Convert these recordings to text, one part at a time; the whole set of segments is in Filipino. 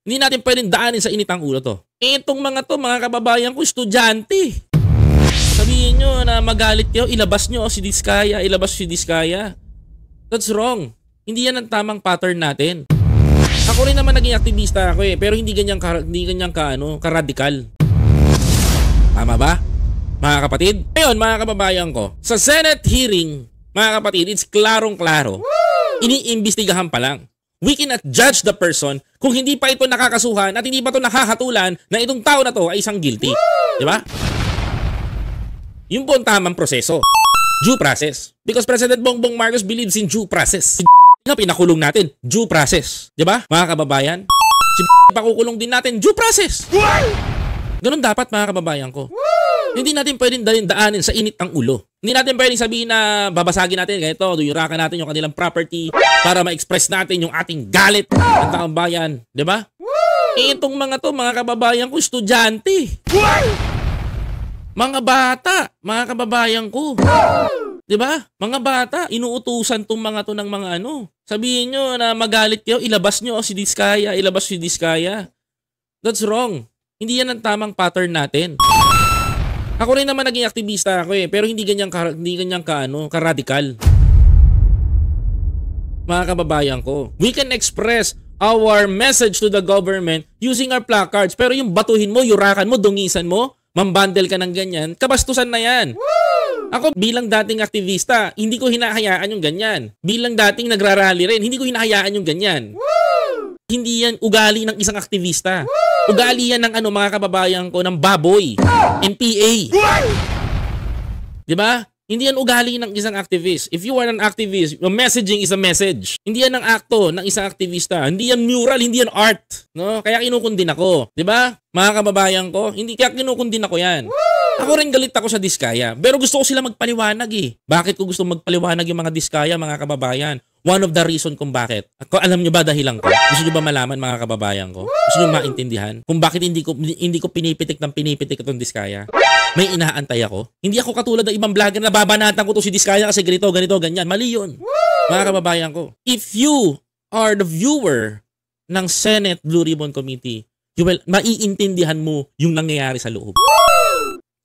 Hindi natin pwedeng daanin sa initang ulo to. Itong mga to, mga kababayan ko, estudyante. Sabihin nyo na magalit kayo, ilabas nyo si Diskaya, ilabas si Diskaya. That's wrong. Hindi yan ang tamang pattern natin. Ako rin naman naging aktivista ako pero hindi ganyan ka-radikal. Tama ba? Mga kapatid? Ngayon, mga kababayan ko, sa Senate hearing, mga kapatid, it's klarong-klaro. Iniimbestigahan pa lang. We cannot judge the person kung hindi pa ito nakakasuhan at hindi pa ito nakakatulan na itong tao na to ay isang guilty. Di ba? Yun po ang tamang proseso. Due process. Because President Bongbong Marcos believes in due process. Nga pinakulong natin, due process. Di ba, mga kababayan? Pakukulong din natin, due process. Ganun dapat, mga kababayan ko. Hindi natin pwedeng daanin sa init ang ulo. Hindi natin pwedeng sabihin na babasagin natin ganito, duyurakan natin yung kanilang property para ma-express natin yung ating galit ng taong bayan. Di ba? Itong mga to, mga kababayan ko, estudyante. Mga bata, mga kababayan ko. Di ba? Mga bata, inuutusan tong mga to ng mga ano. Sabihin nyo na magalit kayo, ilabas nyo si Diskaya, ilabas si Diskaya. That's wrong. Hindi yan ang tamang pattern natin. Ako rin naman naging aktivista ako pero hindi ganyan ka-radikal. Mga kababayan ko, we can express our message to the government using our placards. Pero yung batuhin mo, yurakan mo, dungisan mo, mambandel ka ng ganyan, kabastusan na yan. Ako bilang dating aktivista, hindi ko hinahayaan yung ganyan. Bilang dating nagrarally rin, hindi ko hinahayaan yung ganyan. Hindi yan ugali ng isang aktivista. Ugali yan ng mga kababayan ko, ng baboy. NPA. Diba? Hindi yan ugali ng isang activist. If you are an activist, your messaging is a message. Hindi yan ang akto ng isang aktivista. Hindi yan mural, hindi yan art. No? Kaya kinukundin ako. Diba? Mga kababayan ko, hindi kaya kinukundin ako yan. Ako rin galit ako sa Diskaya. Pero gusto ko sila magpaliwanag eh. Bakit ko gusto magpaliwanag yung mga Diskaya, mga kababayan? One of the reason kung bakit. Alam nyo ba dahilan ko? Gusto nyo ba malaman, mga kababayan ko? Gusto nyo maintindihan? Kung bakit hindi ko pinipitik itong Diskaya? May inaantay ako. Hindi ako katulad ng ibang vlogger na babanatan ko to si Diskaya kasi ganito, ganyan. Mali yun. Mga kababayan ko. If you are the viewer ng Senate Blue Ribbon Committee, maiintindihan mo yung nangyayari sa loob.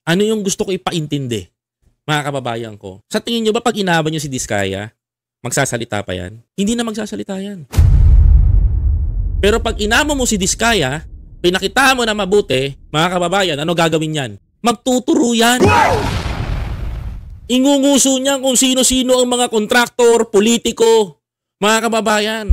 Ano yung gusto ko ipaintindi, mga kababayan ko? Sa tingin nyo ba pag inaban nyo si Diskaya, magsasalita pa yan? Hindi na magsasalita yan. Pero pag inamo mo si Diskaya, pinakita mo na mabuti, mga kababayan, ano gagawin yan? Magtuturo yan. Ingunguso niyan kung sino-sino ang mga kontraktor, politiko, mga kababayan.